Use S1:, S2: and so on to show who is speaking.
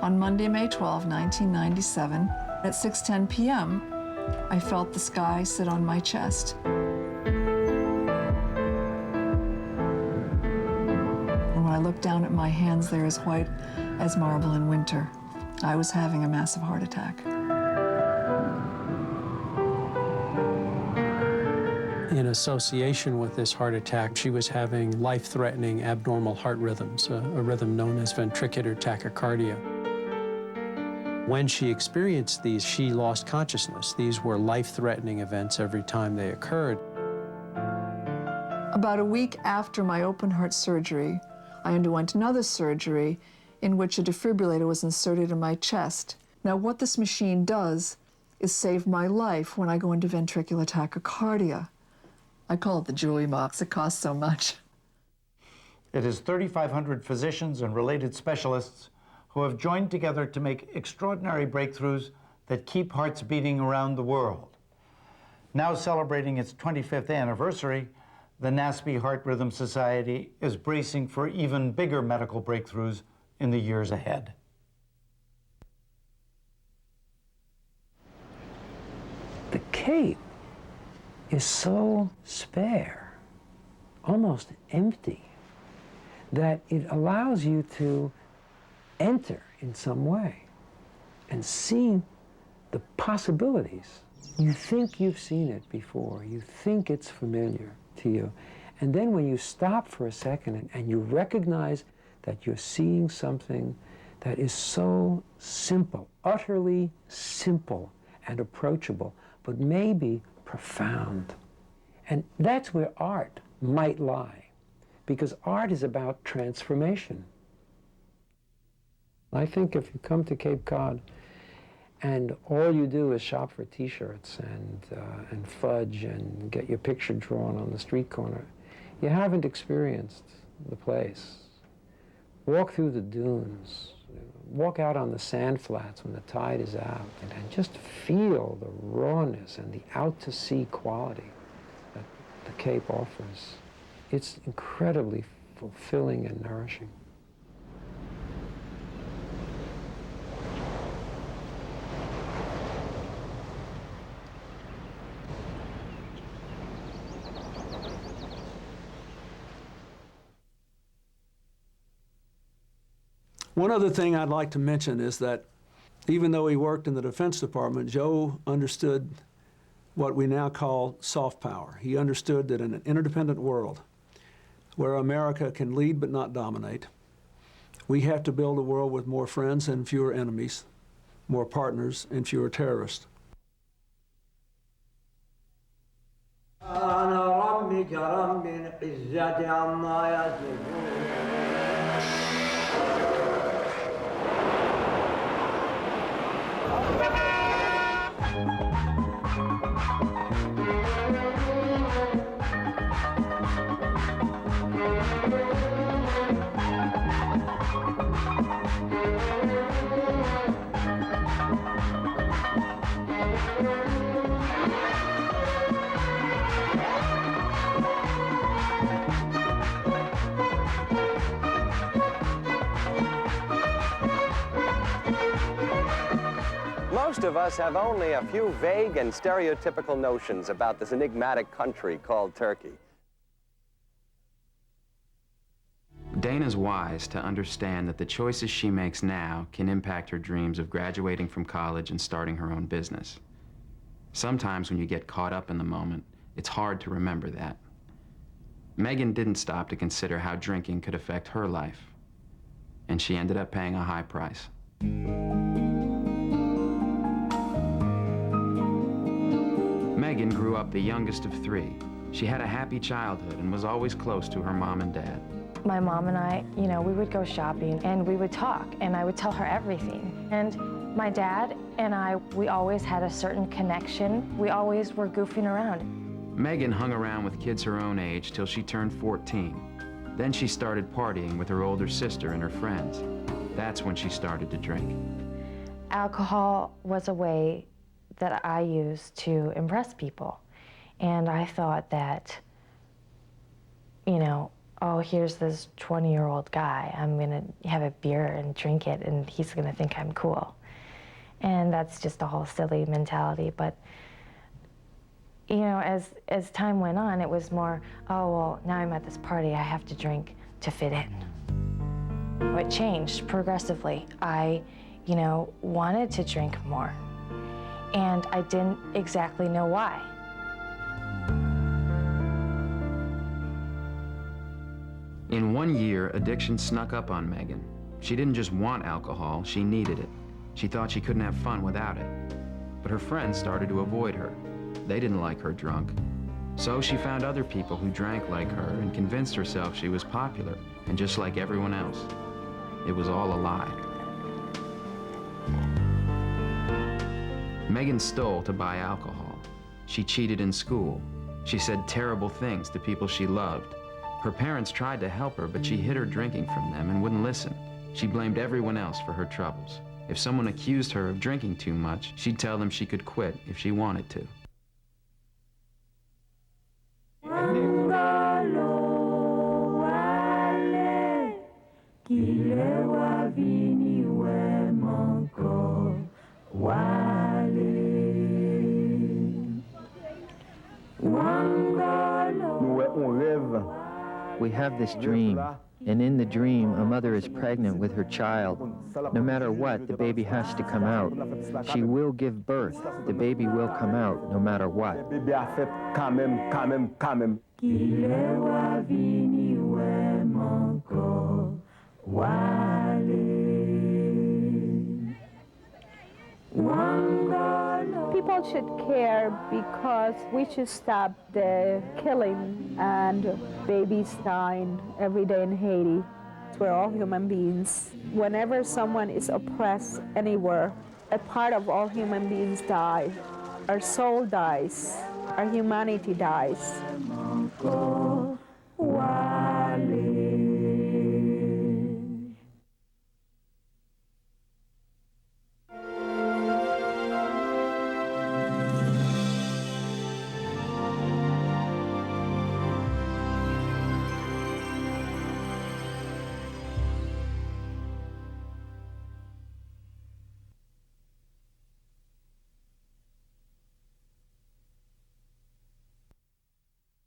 S1: On Monday, May 12, 1997, at 6:10 p.m., I felt the sky sit on my chest. And when I looked down at my hands, they're as white as marble in winter. I was having a massive heart attack.
S2: In association with this heart attack, she was having life-threatening abnormal heart rhythms, a rhythm known as ventricular tachycardia. When she experienced these, she lost consciousness. These were life-threatening events every time they occurred.
S1: About a week after my open heart surgery, I underwent another surgery in which a defibrillator was inserted in my chest. Now, what this machine does is save my life when I go into ventricular tachycardia. I call it the jewelry box. It costs so much.
S3: It is 3,500 physicians and related specialists who have joined together to make extraordinary breakthroughs that keep hearts beating around the world. Now celebrating its 25th anniversary, the NASP Heart Rhythm Society is bracing for even bigger medical breakthroughs in the years ahead.
S4: The Cape is so spare, almost empty, that it allows you to enter in some way and see the possibilities. You think you've seen it before, you think it's familiar to you, and then when you stop for a second and you recognize that you're seeing something that is so simple, utterly simple and approachable, but maybe profound. And that's where art might lie, because art is about transformation. I think if you come to Cape Cod and all you do is shop for T-shirts and fudge and get your picture drawn on the street corner, you haven't experienced the place. Walk through the dunes, walk out on the sand flats when the tide is out, and just feel the rawness and the out-to-sea quality that the Cape offers. It's incredibly fulfilling and nourishing.
S2: One other thing I'd like to mention is that even though he worked in the Defense Department, Joe understood what we now call soft power. He understood that in an interdependent world where America can lead but not dominate, we have to build a world with more friends and fewer enemies, more partners and fewer terrorists.
S5: Most of us have only a few vague and stereotypical notions about this enigmatic country called Turkey.
S6: Dana's wise to understand that the choices she makes now can impact her dreams of graduating from college and starting her own business. Sometimes when you get caught up in the moment, it's hard to remember that. Megan didn't stop to consider how drinking could affect her life, and she ended up paying a high price. Megan grew up the youngest of three. She had a happy childhood and was always close to her mom and dad.
S7: My mom and I, we would go shopping and we would talk and I would tell her everything. And my dad and I, we always had a certain connection. We always were goofing around.
S6: Megan hung around with kids her own age till she turned 14. Then she started partying with her older sister and her friends. That's when she started to drink.
S7: Alcohol was a way that I used to impress people. And I thought that, oh, here's this 20-year-old guy. I'm gonna have a beer and drink it, and he's gonna think I'm cool. And that's just a whole silly mentality. But you know, as time went on, it was more, oh, well, now I'm at this party, I have to drink to fit in. It changed progressively. I, you know, wanted to drink more, and I didn't exactly know why.
S6: In 1 year, addiction snuck up on Megan. She didn't just want alcohol, she needed it. She thought she couldn't have fun without it. But her friends started to avoid her. They didn't like her drunk. So she found other people who drank like her and convinced herself she was popular and just like everyone else. It was all a lie. Megan stole to buy alcohol. She cheated in school. She said terrible things to people she loved. Her parents tried to help her, but she hid her drinking from them and wouldn't listen. She blamed everyone else for her troubles. If someone accused her of drinking too much, she'd tell them she could quit if she wanted to.
S8: We have this dream, and in the dream, a mother is pregnant with her child. No matter what, the baby has to come out. She will give birth. The baby will come out, no matter what.
S9: People should care because we should stop the killing and babies dying every day in Haiti. We're all human beings. Whenever someone is oppressed anywhere, a part of all human beings die. Our soul dies. Our humanity dies.